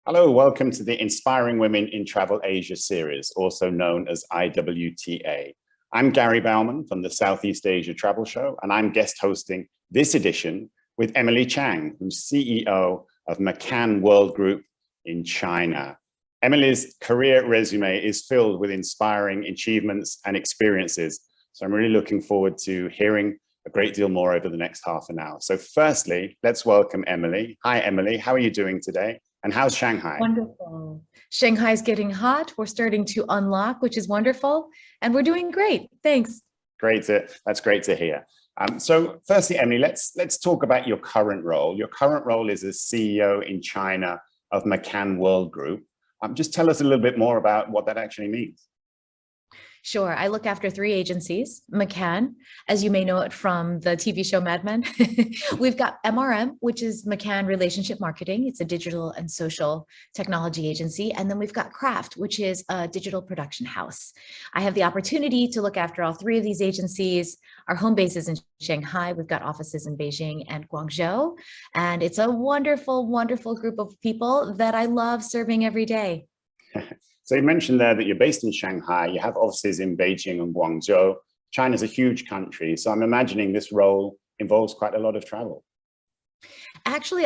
Hello, welcome to the Inspiring Women in Travel Asia series, also known as IWTA. I'm Gary Bauman from the Southeast Asia Travel Show, and I'm guest hosting this edition with Emily Chang, who's CEO of McCann World Group in China. Emily's career resume is filled with inspiring achievements and experiences, so I'm really looking forward to hearing a great deal more over the next half an hour. So firstly, let's welcome Emily. Hi, Emily. How are you doing today? And how's Shanghai? Wonderful. Shanghai's getting hot. We're starting to unlock, which is wonderful. And we're doing great. Thanks. That's great to hear. So firstly, Emily, let's talk about your current role. Your current role is as CEO in China of McCann World Group. Just tell us a little bit more about what that actually means. Sure. I look after three agencies. McCann, as you may know it from the TV show Mad Men. We've got MRM, which is McCann Relationship Marketing. It's a digital and social technology agency. And then we've got Craft, which is a digital production house. I have the opportunity to look after all three of these agencies. Our home base is in Shanghai. We've got offices in Beijing and Guangzhou. And it's a wonderful, wonderful group of people that I love serving every day. So you mentioned there that you're based in Shanghai, you have offices in Beijing and Guangzhou. China's a huge country, so I'm imagining this role involves quite a lot of travel. Actually,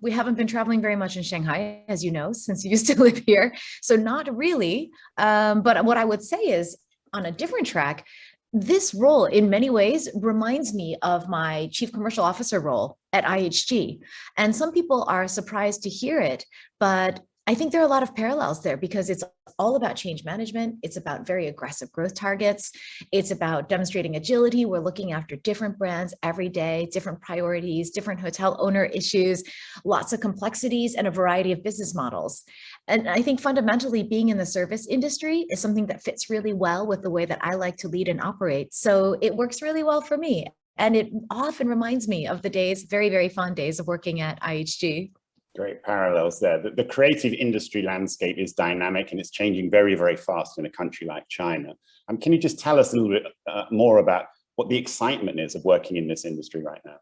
we haven't been traveling very much in Shanghai, as you know, since you used to live here. So not really. But what I would say is on a different track, this role in many ways reminds me of my chief commercial officer role at IHG. And some people are surprised to hear it, but I think there are a lot of parallels there because it's all about change management. It's about very aggressive growth targets. It's about demonstrating agility. We're looking after different brands every day, different priorities, different hotel owner issues, lots of complexities and a variety of business models. And I think fundamentally being in the service industry is something that fits really well with the way that I like to lead and operate. So it works really well for me. And it often reminds me of the days, very, very fond days of working at IHG. Great parallels there. The creative industry landscape is dynamic and it's changing very, very fast in a country like China. Can you just tell us a little bit more about what the excitement is of working in this industry right now?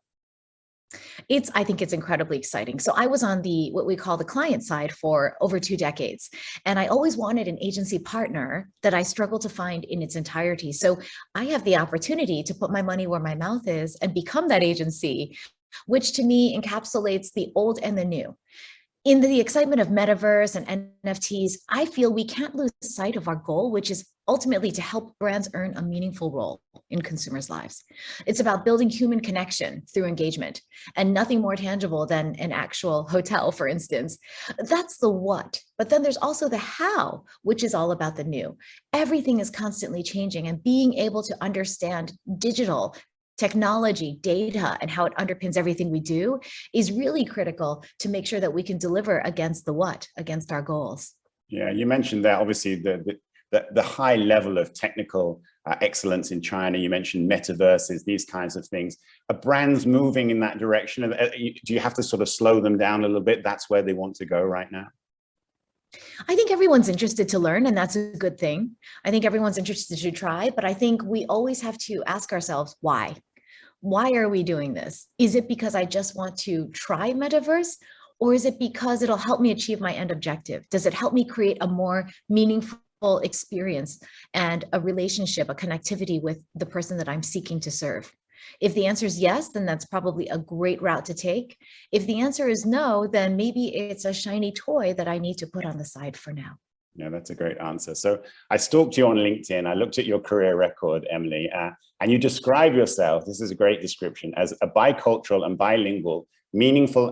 I think it's incredibly exciting. So I was on what we call the client side for over 2 decades. And I always wanted an agency partner that I struggled to find in its entirety. So I have the opportunity to put my money where my mouth is and become that agency, which to me encapsulates the old and the new. In the excitement of metaverse and NFTs, I feel we can't lose sight of our goal, which is ultimately to help brands earn a meaningful role in consumers' lives. It's about building human connection through engagement and nothing more tangible than an actual hotel, for instance. That's the what, but then there's also the how, which is all about the new. Everything is constantly changing and being able to understand digital technology, data, and how it underpins everything we do is really critical to make sure that we can deliver against the what, against our goals. Yeah, you mentioned that obviously the high level of technical excellence in China. You mentioned metaverses, these kinds of things. Are brands moving in that direction? Do you have to sort of slow them down a little bit? That's where they want to go right now? I think everyone's interested to learn, and that's a good thing. I think everyone's interested to try, but I think we always have to ask ourselves, why? Why are we doing this? Is it because I just want to try metaverse? Or is it because it'll help me achieve my end objective? Does it help me create a more meaningful experience and a relationship, a connectivity with the person that I'm seeking to serve? If the answer is yes, then that's probably a great route to take. If the answer is no, then maybe it's a shiny toy that I need to put on the side for now. Yeah, that's a great answer. So I stalked you on LinkedIn. I looked at your career record, Emily, and you describe yourself, this is a great description, as a bicultural and bilingual, meaningful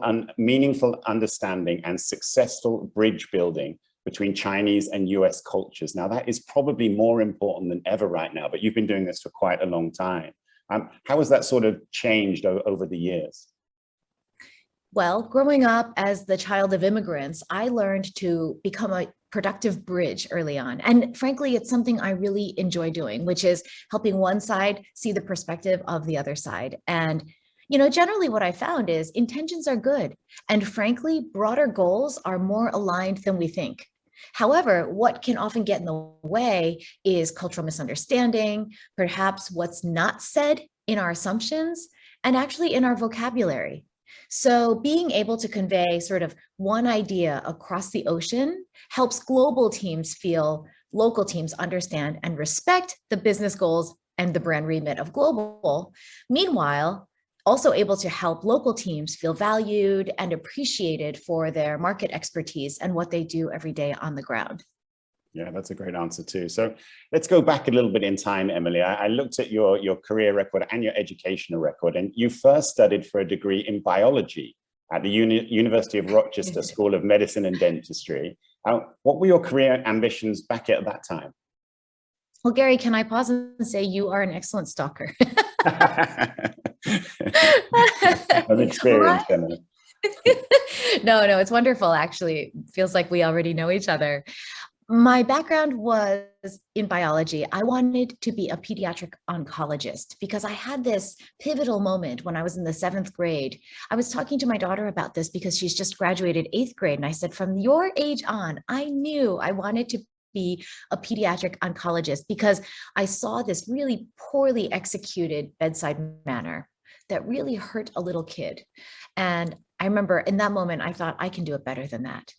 understanding and successful bridge building between Chinese and US cultures. Now, that is probably more important than ever right now, but you've been doing this for quite a long time. How has that sort of changed over the years? Well, growing up as the child of immigrants, I learned to become a productive bridge early on. And frankly, it's something I really enjoy doing, which is helping one side see the perspective of the other side. And, generally what I found is intentions are good. And frankly, broader goals are more aligned than we think. However, what can often get in the way is cultural misunderstanding, perhaps what's not said in our assumptions, and actually in our vocabulary. So being able to convey sort of one idea across the ocean helps global teams feel local teams understand and respect the business goals and the brand remit of global. Meanwhile, also able to help local teams feel valued and appreciated for their market expertise and what they do every day on the ground. Yeah, that's a great answer too. So let's go back a little bit in time, Emily. I looked at your career record and your educational record, and you first studied for a degree in biology at the University of Rochester School of Medicine and Dentistry. What were your career ambitions back at that time? Well, Gary, can I pause and say you are an excellent stalker? Of experience, Emily. No, it's wonderful. Actually, feels like we already know each other. My background was in biology. I wanted to be a pediatric oncologist because I had this pivotal moment when I was in the 7th grade. I was talking to my daughter about this because she's just graduated 8th grade. And I said, from your age on, I knew I wanted to be a pediatric oncologist because I saw this really poorly executed bedside manner that really hurt a little kid. And I remember in that moment, I thought I can do it better than that.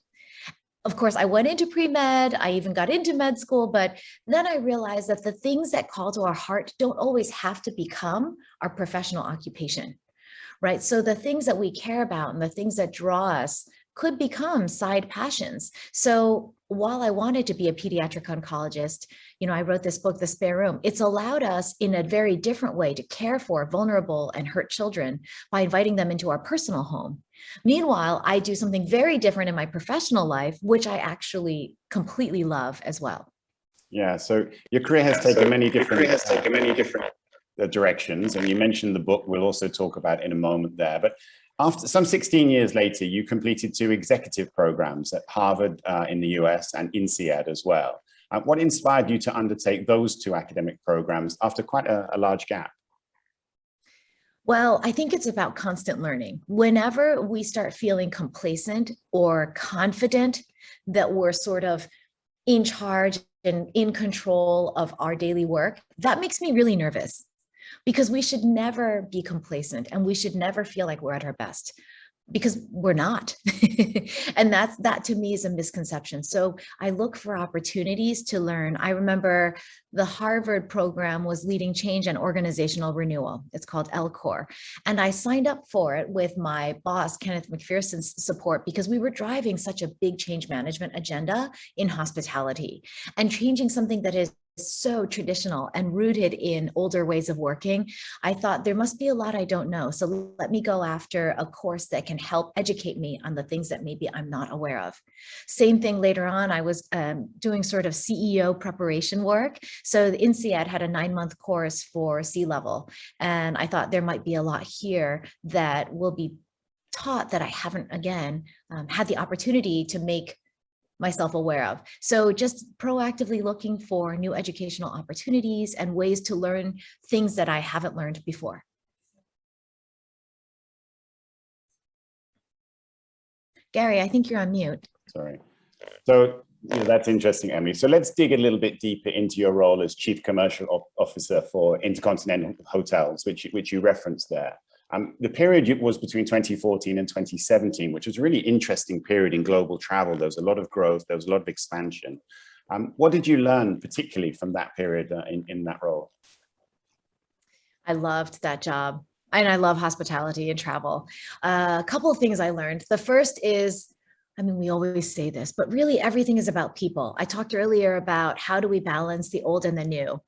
Of course, I went into pre-med, I even got into med school, but then I realized that the things that call to our heart don't always have to become our professional occupation, right? So the things that we care about and the things that draw us could become side passions. So while I wanted to be a pediatric oncologist, I wrote this book, The Spare Room. It's allowed us in a very different way to care for vulnerable and hurt children by inviting them into our personal home. Meanwhile, I do something very different in my professional life, which I actually completely love as well. Yeah, so your career has taken many different directions, and you mentioned the book. We'll also talk about in a moment there. But after some 16 years later, you completed 2 executive programs at Harvard in the US and INSEAD as well. What inspired you to undertake those 2 academic programs after quite a large gap? Well, I think it's about constant learning. Whenever we start feeling complacent or confident that we're sort of in charge and in control of our daily work, that makes me really nervous because we should never be complacent and we should never feel like we're at our best because we're not. And that to me is a misconception. So I look for opportunities to learn. I remember the Harvard program was leading change and organizational renewal. It's called LCORE. And I signed up for it with my boss, Kenneth McPherson's support, because we were driving such a big change management agenda in hospitality and changing something that is so traditional and rooted in older ways of working. I thought there must be a lot I don't know. So let me go after a course that can help educate me on the things that maybe I'm not aware of. Same thing later on, I was doing sort of CEO preparation work. So the INSEAD had a 9-month course for C-level. And I thought there might be a lot here that will be taught that I haven't, again, had the opportunity to make myself aware of. So just proactively looking for new educational opportunities and ways to learn things that I haven't learned before. Gary, I think you're on mute. Sorry. So that's interesting, Emily. So let's dig a little bit deeper into your role as Chief Commercial Officer for Intercontinental Hotels, which you referenced there. The period was between 2014 and 2017, which was a really interesting period in global travel. There was a lot of growth, there was a lot of expansion. What did you learn particularly from that period in that role? I loved that job. And I love hospitality and travel. A couple of things I learned. The first is, we always say this, but really everything is about people. I talked earlier about how do we balance the old and the new?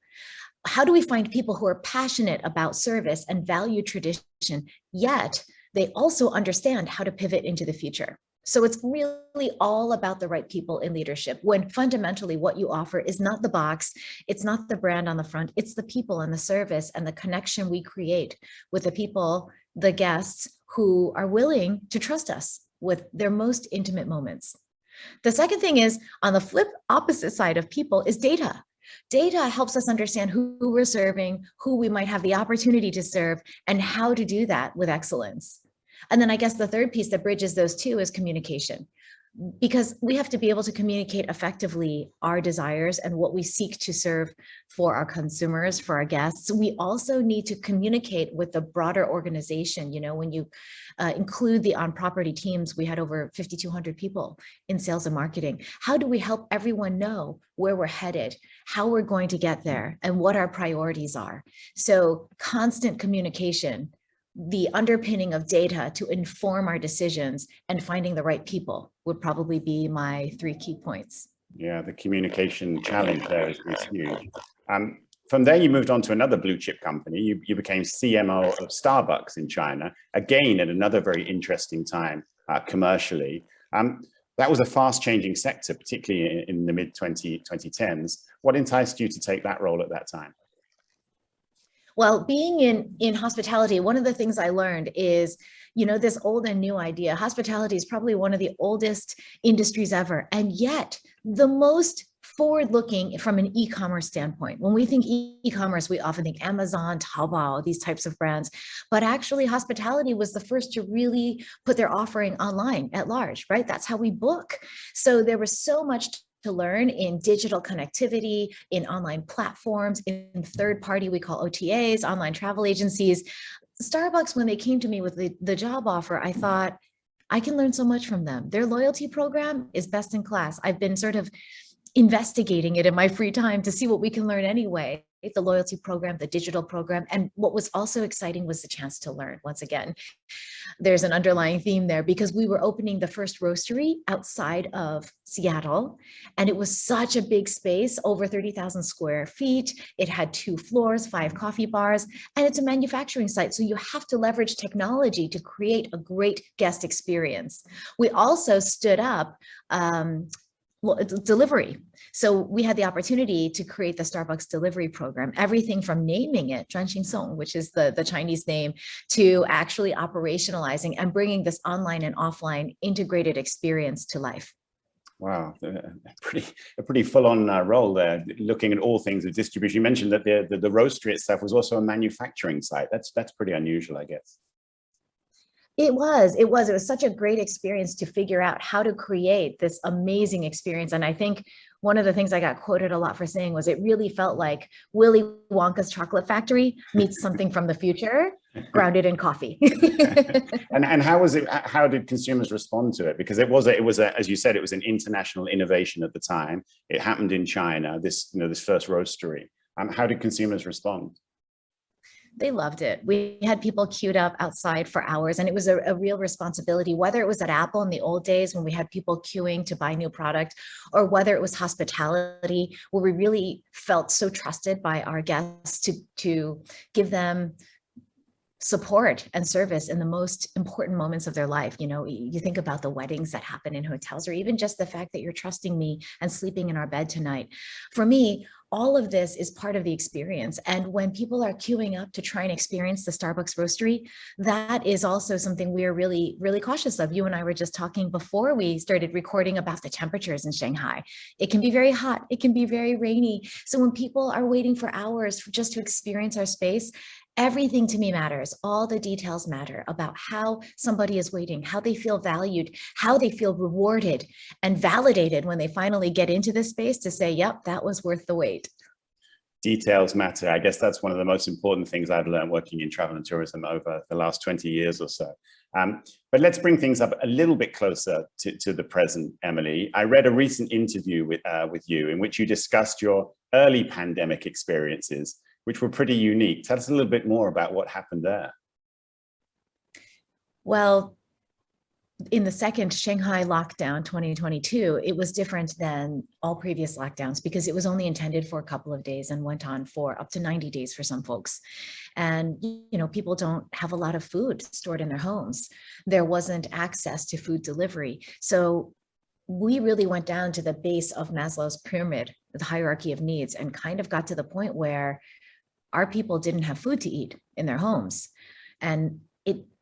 How do we find people who are passionate about service and value tradition, yet they also understand how to pivot into the future? So it's really all about the right people in leadership, when fundamentally what you offer is not the box, it's not the brand on the front, it's the people and the service and the connection we create with the people, the guests who are willing to trust us with their most intimate moments. The second thing is, on the flip opposite side of people is data. Data helps us understand who we're serving, who we might have the opportunity to serve, and how to do that with excellence. And then I guess the third piece that bridges those two is communication. because we have to be able to communicate effectively our desires and what we seek to serve for our consumers, for our guests. We also need to communicate with the broader organization. You know, when you include the on-property teams, we had over 5,200 people in sales and marketing. How do we help everyone know where we're headed, how we're going to get there, and what our priorities are? So constant communication, the underpinning of data to inform our decisions, and finding the right people would probably be my 3 key points. Yeah, the communication challenge there is huge. From there, you moved on to another blue chip company. You became CMO of Starbucks in China, again, at another very interesting time commercially. That was a fast changing sector, particularly in the mid 2010s. What enticed you to take that role at that time? Well, being in hospitality, one of the things I learned is, you know, this old and new idea. Hospitality is probably one of the oldest industries ever, and yet the most forward-looking from an e-commerce standpoint. When we think e-commerce, we often think Amazon, Taobao, these types of brands, but actually hospitality was the first to really put their offering online at large, right? That's how we book. So there was so much to learn in digital connectivity, in online platforms, in third party, we call OTAs, online travel agencies. Starbucks, when they came to me with the job offer, I thought, I can learn so much from them. Their loyalty program is best in class. I've been sort of investigating it in my free time to see what we can learn anyway. The loyalty program, the digital program. And what was also exciting was the chance to learn. Once again, there's an underlying theme there because we were opening the first roastery outside of Seattle. And it was such a big space, over 30,000 square feet. It had 2 floors, 5 coffee bars, and it's a manufacturing site. So you have to leverage technology to create a great guest experience. We also stood up delivery. So we had the opportunity to create the Starbucks delivery program, everything from naming it, Song, which is the Chinese name, to actually operationalizing and bringing this online and offline integrated experience to life. Wow, a pretty full-on role there, looking at all things of distribution. You mentioned that the roastery itself was also a manufacturing site. That's pretty unusual, I guess. It was such a great experience to figure out how to create this amazing experience. And I think one of the things I got quoted a lot for saying was it really felt like Willy Wonka's chocolate factory meets something from the future, grounded in coffee. and how was it? How did consumers respond to it? Because it was as you said, it was an international innovation at the time. It happened in China. This first roastery. How did consumers respond? They loved it. We had people queued up outside for hours, and it was a real responsibility, whether it was at Apple in the old days when we had people queuing to buy new product, or whether it was hospitality where we really felt so trusted by our guests to give them support and service in the most important moments of their life. You know, you think about the weddings that happen in hotels, or even just the fact that you're trusting me and sleeping in our bed tonight. For me, all of this is part of the experience. And when people are queuing up to try and experience the Starbucks roastery, that is also something we are really, really cautious of. You and I were just talking before we started recording about the temperatures in Shanghai. It can be very hot. It can be very rainy. So when people are waiting for hours just to experience our space, everything to me matters. All the details matter about how somebody is waiting, how they feel valued, how they feel rewarded and validated when they finally get into this space to say, yep, that was worth the wait. Details matter. I guess that's one of the most important things I've learned working in travel and tourism over the last 20 years or so. But let's bring things up a little bit closer to the present, Emily. I read a recent interview with you in which you discussed your early pandemic experiences, which were pretty unique. Tell us a little bit more about what happened there. Well, in the second Shanghai lockdown 2022, it was different than all previous lockdowns because it was only intended for a couple of days and went on for up to 90 days for some folks. And, you know, people don't have a lot of food stored in their homes. There wasn't access to food delivery. So we really went down to the base of Maslow's pyramid, the hierarchy of needs, and kind of got to the point where our people didn't have food to eat in their homes. And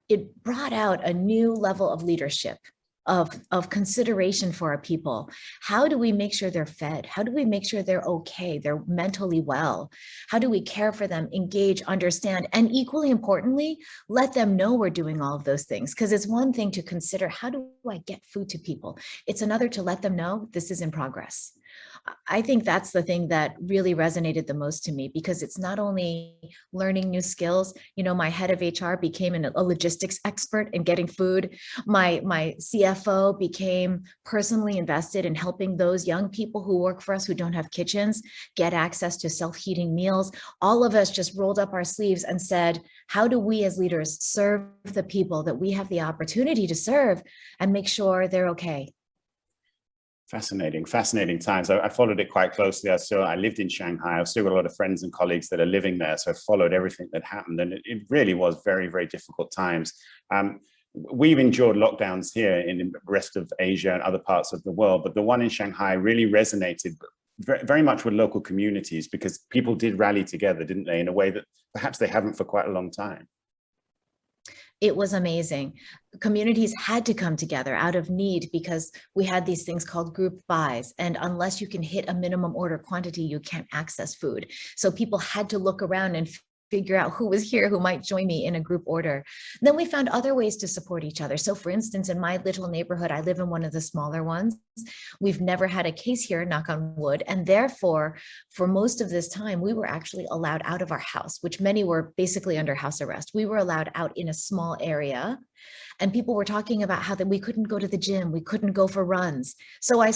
it brought out a new level of leadership of consideration for our people. How do we make sure they're fed? How do we make sure they're okay, they're mentally well? How do we care for them, engage, understand, and equally importantly, let them know we're doing all of those things? Because it's one thing to consider, how do I get food to people? It's another to let them know this is in progress. I think that's the thing that really resonated the most to me, because it's not only learning new skills. You know, my head of HR became a logistics expert in getting food. My CFO became personally invested in helping those young people who work for us who don't have kitchens get access to self-heating meals. All of us just rolled up our sleeves and said, how do we as leaders serve the people that we have the opportunity to serve and make sure they're okay? Fascinating, fascinating times. I followed it quite closely. I lived in Shanghai. I've still got a lot of friends and colleagues that are living there. So I followed everything that happened. And it really was very, very difficult times. We've endured lockdowns here in the rest of Asia and other parts of the world, but the one in Shanghai really resonated very, very much with local communities, because people did rally together, didn't they, in a way that perhaps they haven't for quite a long time. It was amazing. Communities had to come together out of need because we had these things called group buys. And unless you can hit a minimum order quantity, you can't access food. So people had to look around and figure out who was here, who might join me in a group order. Then we found other ways to support each other. So for instance, in my little neighborhood, I live in one of the smaller ones. We've never had a case here, knock on wood. And therefore, for most of this time, we were actually allowed out of our house, which many were basically under house arrest. We were allowed out in a small area. And people were talking about how that we couldn't go to the gym, we couldn't go for runs. So I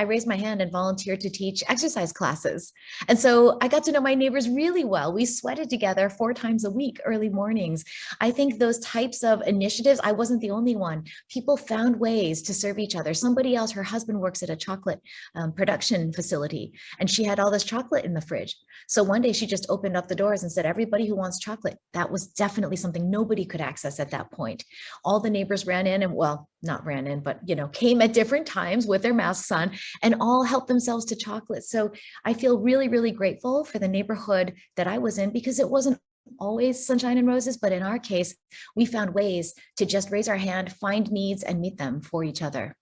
raised my hand and volunteered to teach exercise classes. And so I got to know my neighbors really well. We sweated together 4 times a week, early mornings. I think those types of initiatives, I wasn't the only one. People found ways to serve each other. Somebody else, her husband works at a chocolate production facility, and she had all this chocolate in the fridge. So one day she just opened up the doors and said, everybody who wants chocolate. That was definitely something nobody could access at that point. All the neighbors ran in, and well, not ran in, but came at different times with their masks on and all helped themselves to chocolate. So I feel really, really grateful for the neighborhood that I was in, because it wasn't always sunshine and roses, but in our case, we found ways to just raise our hand, find needs, and meet them for each other.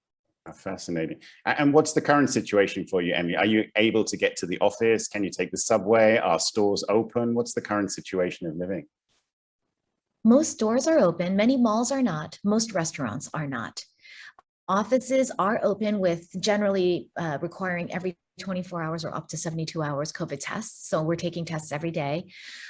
Fascinating. And what's the current situation for you, Emily? Are you able to get to the office? Can you take the subway? Are stores open? What's the current situation of living? Most stores are open. Many malls are not. Most restaurants are not. Offices are open with generally requiring every 24 hours or up to 72 hours COVID tests. So we're taking tests every day.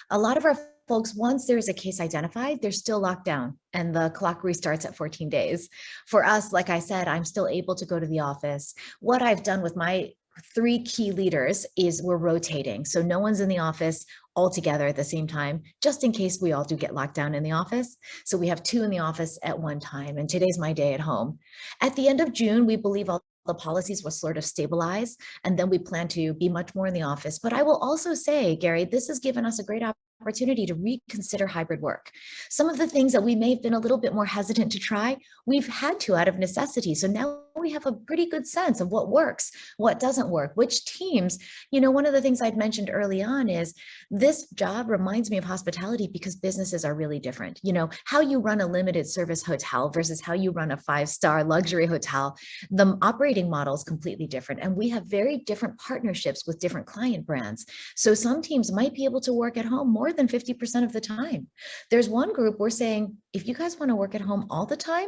A lot of our folks, once there's a case identified, they're still locked down and the clock restarts at 14 days. For us, like I said, I'm still able to go to the office. What I've done with my 3 key leaders is we're rotating. So no one's in the office all together at the same time, just in case we all do get locked down in the office. So we have 2 in the office at one time, and today's my day at home. At the end of June, we believe all the policies will sort of stabilize, and then we plan to be much more in the office. But I will also say, Gary, this has given us a great opportunity to reconsider hybrid work. Some of the things that we may have been a little bit more hesitant to try, we've had to out of necessity. So now we have a pretty good sense of what works, what doesn't work, which teams. One of the things I'd mentioned early on is this job reminds me of hospitality because businesses are really different. How you run a limited service hotel versus how you run a 5-star luxury hotel, the operating model is completely different. And we have very different partnerships with different client brands. So some teams might be able to work at home more than 50% of the time. There's one group we're saying, if you guys want to work at home all the time,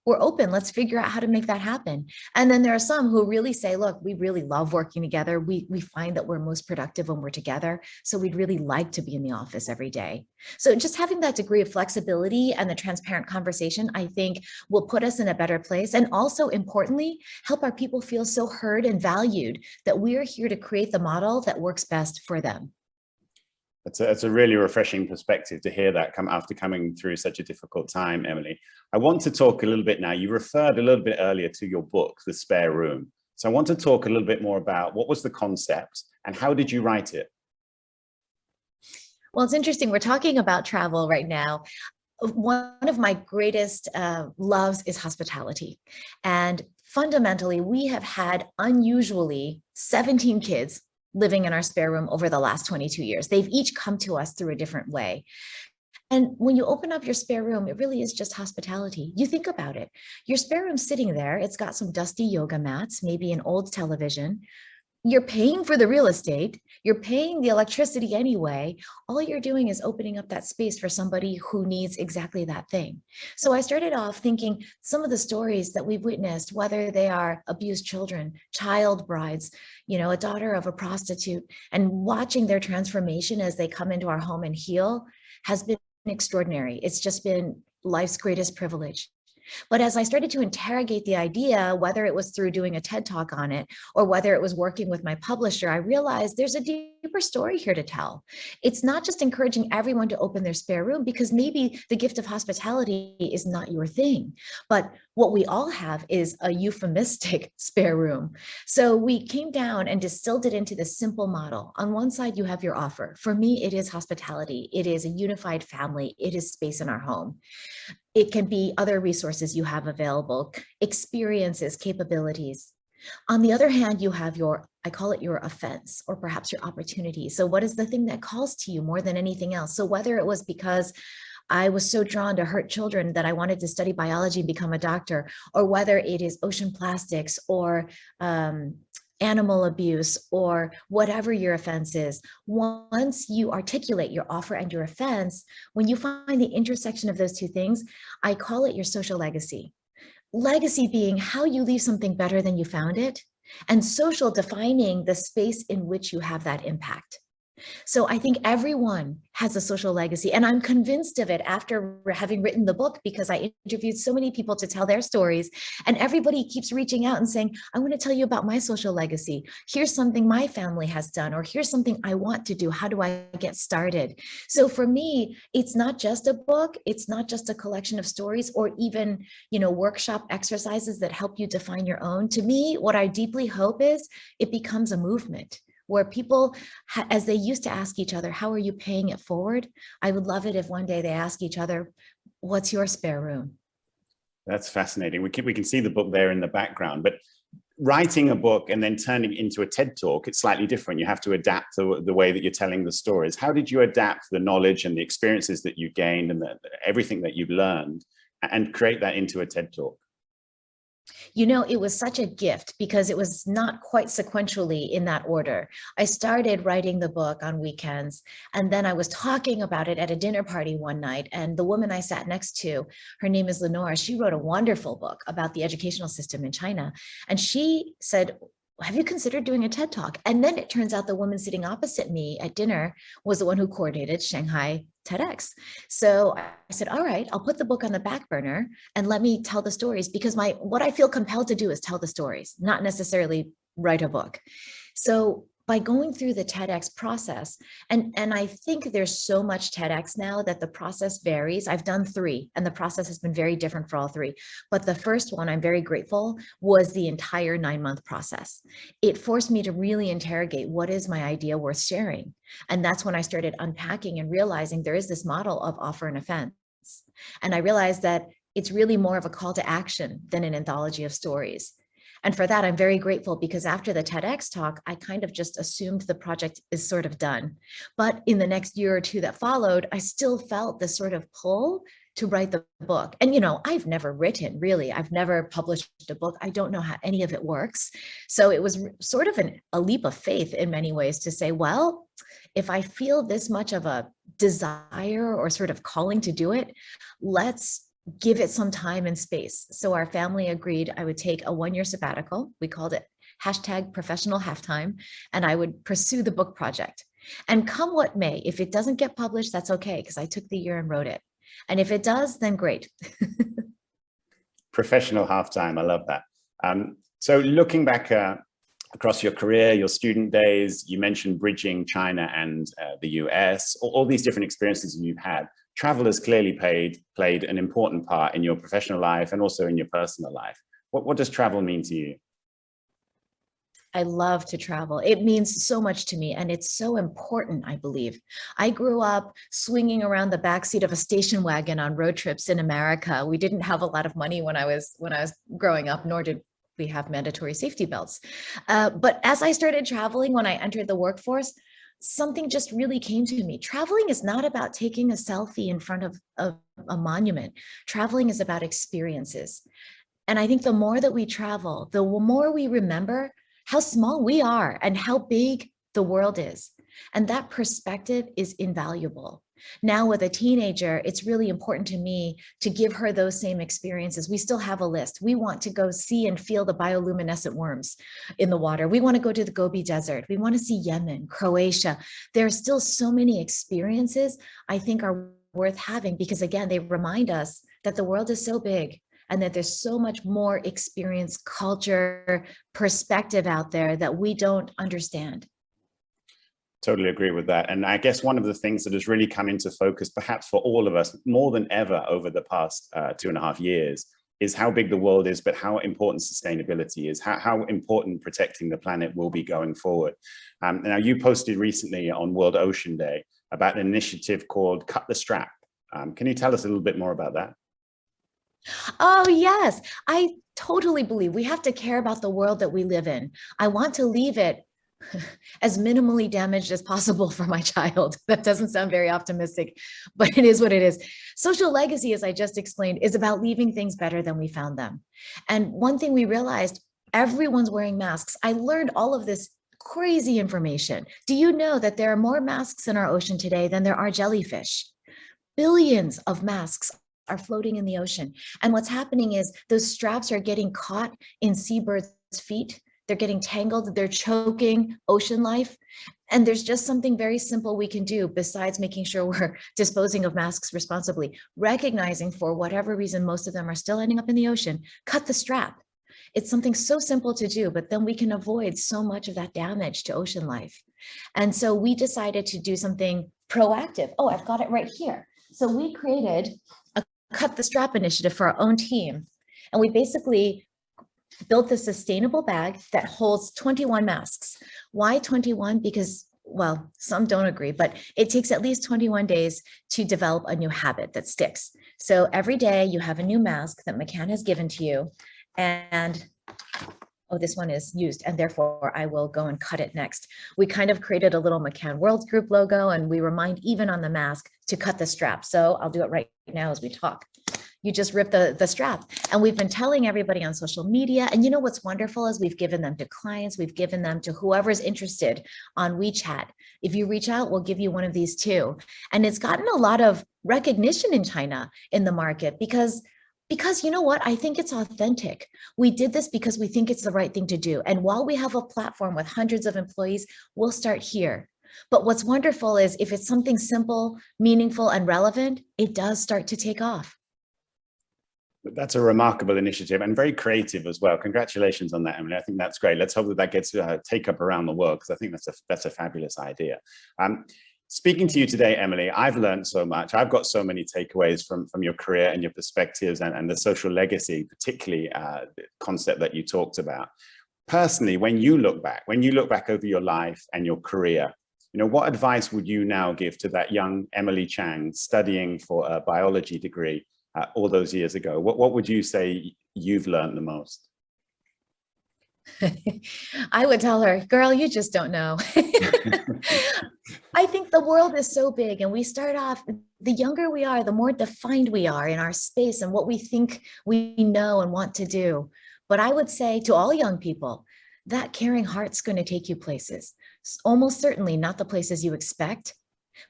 we're open. Let's figure out how to make that happen. And then there are some who really say, look, we really love working together. We find that we're most productive when we're together. So we'd really like to be in the office every day. So just having that degree of flexibility and the transparent conversation, I think will put us in a better place. And also importantly, help our people feel so heard and valued that we're here to create the model that works best for them. It's a really refreshing perspective to hear that after coming through such a difficult time, Emily. I want to talk a little bit now. You referred a little bit earlier to your book, The Spare Room. So I want to talk a little bit more about what was the concept and how did you write it? Well, it's interesting. We're talking about travel right now. One of my greatest loves is hospitality. And fundamentally, we have had unusually 17 kids living in our spare room over the last 22 years. They've each come to us through a different way. And when you open up your spare room, it really is just hospitality. You think about it. Your spare room's sitting there. It's got some dusty yoga mats, maybe an old television. You're paying for the real estate. You're paying the electricity anyway. All you're doing is opening up that space for somebody who needs exactly that thing. So I started off thinking some of the stories that we've witnessed, whether they are abused children, child brides, a daughter of a prostitute, and watching their transformation as they come into our home and heal has been extraordinary. It's just been life's greatest privilege. But as I started to interrogate the idea, whether it was through doing a TED Talk on it or whether it was working with my publisher, I realized there's a deeper story here to tell. It's not just encouraging everyone to open their spare room, because maybe the gift of hospitality is not your thing. But what we all have is a euphemistic spare room. So we came down and distilled it into this simple model. On one side, you have your offer. For me, it is hospitality. It is a unified family. It is space in our home. It can be other resources you have available, experiences, capabilities. On the other hand, you have I call it your offense, or perhaps your opportunity. So what is the thing that calls to you more than anything else? So whether it was because I was so drawn to hurt children that I wanted to study biology and become a doctor, or whether it is ocean plastics or animal abuse, or whatever your offense is, once you articulate your offer and your offense, when you find the intersection of those two things, I call it your social legacy. Legacy being how you leave something better than you found it, and social defining the space in which you have that impact. So I think everyone has a social legacy, and I'm convinced of it after having written the book, because I interviewed so many people to tell their stories, and everybody keeps reaching out and saying, I want to tell you about my social legacy. Here's something my family has done, or here's something I want to do. How do I get started? So for me, it's not just a book. It's not just a collection of stories or even, workshop exercises that help you define your own. To me, what I deeply hope is it becomes a movement, where people, as they used to ask each other, how are you paying it forward? I would love it if one day they ask each other, what's your spare room? That's fascinating. We can see the book there in the background, but writing a book and then turning it into a TED Talk, it's slightly different. You have to adapt the way that you're telling the stories. How did you adapt the knowledge and the experiences that you gained and everything that you've learned and create that into a TED Talk? It was such a gift because it was not quite sequentially in that order. I started writing the book on weekends, and then I was talking about it at a dinner party one night. And the woman I sat next to, her name is Lenore, she wrote a wonderful book about the educational system in China. And she said, have you considered doing a TED Talk? And then it turns out the woman sitting opposite me at dinner was the one who coordinated Shanghai TEDx. So I said, all right, I'll put the book on the back burner and let me tell the stories, because what I feel compelled to do is tell the stories, not necessarily write a book. So by going through the TEDx process, and I think there's so much TEDx now that the process varies. I've done 3, and the process has been very different for all 3. But the first one, I'm very grateful, was the entire 9-month process. It forced me to really interrogate, what is my idea worth sharing? And that's when I started unpacking and realizing there is this model of offer and offense. And I realized that it's really more of a call to action than an anthology of stories. And for that, I'm very grateful, because after the TEDx talk, I kind of just assumed the project is sort of done. But in the next year or 2 that followed, I still felt this sort of pull to write the book. And, I've never written, really. I've never published a book. I don't know how any of it works. So it was sort of a leap of faith in many ways to say, well, if I feel this much of a desire or sort of calling to do it, let's give it some time and space. So our family agreed I would take a 1-year sabbatical. We called it #professional halftime, and I would pursue the book project. And come what may, if it doesn't get published, that's okay, because I took the year and wrote it. And if it does, then great. Professional halftime, I love that. So looking back across your career, your student days, you mentioned bridging China and the US, all these different experiences you've had. Travel has clearly played an important part in your professional life and also in your personal life. What does travel mean to you? I love to travel. It means so much to me, and it's so important, I believe. I grew up swinging around the backseat of a station wagon on road trips in America. We didn't have a lot of money when I was growing up, nor did we have mandatory safety belts. But as I started traveling, when I entered the workforce, something just really came to me. Traveling is not about taking a selfie in front of a monument. Traveling is about experiences. And I think the more that we travel, the more we remember how small we are and how big the world is. And that perspective is invaluable. Now with a teenager, it's really important to me to give her those same experiences. We still have a list. We want to go see and feel the bioluminescent worms in the water. We want to go to the Gobi Desert. We want to see Yemen, Croatia. There are still so many experiences I think are worth having, because again, they remind us that the world is so big and that there's so much more experience, culture, perspective out there that we don't understand. Totally agree with that. And I guess one of the things that has really come into focus, perhaps for all of us, more than ever over the past 2.5 years, is how big the world is, but how important sustainability is, how important protecting the planet will be going forward. Now, you posted recently on World Ocean Day about an initiative called Cut the Strap. Can you tell us a little bit more about that? Oh, yes. I totally believe we have to care about the world that we live in. I want to leave it as minimally damaged as possible for my child. That doesn't sound very optimistic, but it is what it is. Social legacy, as I just explained, is about leaving things better than we found them. And one thing we realized, everyone's wearing masks. I learned all of this crazy information. Do you know that there are more masks in our ocean today than there are jellyfish? Billions of masks are floating in the ocean. And what's happening is those straps are getting caught in seabirds' feet. They're getting tangled, they're choking ocean life. And there's just something very simple we can do besides making sure we're disposing of masks responsibly, recognizing for whatever reason, most of them are still ending up in the ocean, cut the strap. It's something so simple to do, but then we can avoid so much of that damage to ocean life. And so we decided to do something proactive. Oh, I've got it right here. So we created a Cut the Strap initiative for our own team. And we basically built a sustainable bag that holds 21 masks. Why 21? Because, well, some don't agree, but it takes at least 21 days to develop a new habit that sticks. So every day you have a new mask that McCann has given to you, and oh, this one is used, and therefore I will go and cut it next. We kind of created a little McCann World Group logo, and we remind even on the mask to cut the strap. So I'll do it right now as we talk. You just rip the strap. And we've been telling everybody on social media. And you know what's wonderful is we've given them to clients, we've given them to whoever's interested on WeChat. If you reach out, we'll give you one of these too. And it's gotten a lot of recognition in China in the market because you know what, I think it's authentic. We did this because we think it's the right thing to do. And while we have a platform with hundreds of employees, we'll start here. But what's wonderful is if it's something simple, meaningful, and relevant, it does start to take off. That's a remarkable initiative and very creative as well. Congratulations on that, Emily. I think that's great. Let's hope that that gets take up around the world, because I think that's a fabulous idea. Speaking to you today, Emily, I've learned so much. I've got so many takeaways from your career and your perspectives and the social legacy, particularly the concept that you talked about. Personally, when you look back over your life and your career, you know, what advice would you now give to that young Emily Chang studying for a biology degree all those years ago? What would you say you've learned the most? I would tell her, girl, you just don't know. I think the world is so big, and we start off, the younger we are, the more defined we are in our space and what we think we know and want to do. But I would say to all young people, that caring heart's going to take you places. Almost certainly not the places you expect.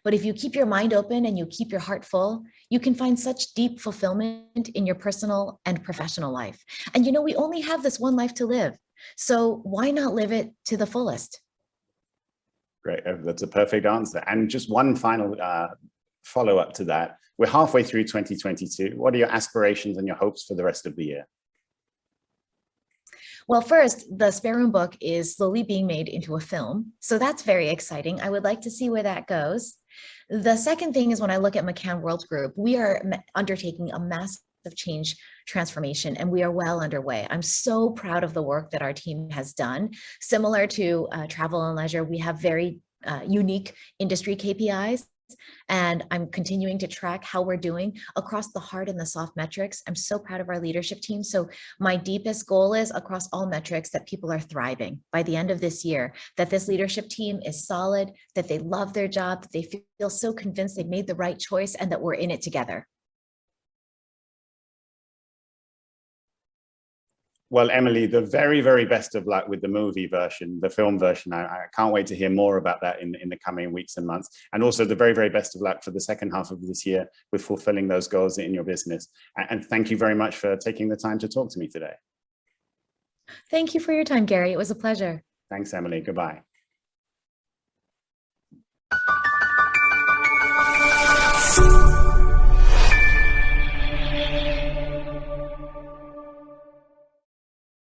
But if you keep your mind open and you keep your heart full, you can find such deep fulfillment in your personal and professional life. And you know, we only have this one life to live. So why not live it to the fullest? Great, that's a perfect answer. And just one final follow-up to that. We're halfway through 2022. What are your aspirations and your hopes for the rest of the year? Well, first, the Spare Room book is slowly being made into a film. So that's very exciting. I would like to see where that goes. The second thing is when I look at McCann World Group, we are undertaking a massive change transformation, and we are well underway. I'm so proud of the work that our team has done. Similar to travel and leisure, we have very unique industry KPIs. And I'm continuing to track how we're doing across the hard and the soft metrics. I'm so proud of our leadership team. So my deepest goal is across all metrics that people are thriving by the end of this year, that this leadership team is solid, that they love their job, that they feel so convinced they've made the right choice and that we're in it together. Well, Emily, the very, very best of luck with the movie version, the film version. I can't wait to hear more about that in the coming weeks and months. And also the very, very best of luck for the second half of this year with fulfilling those goals in your business. And thank you very much for taking the time to talk to me today. Thank you for your time, Gary. It was a pleasure. Thanks, Emily. Goodbye.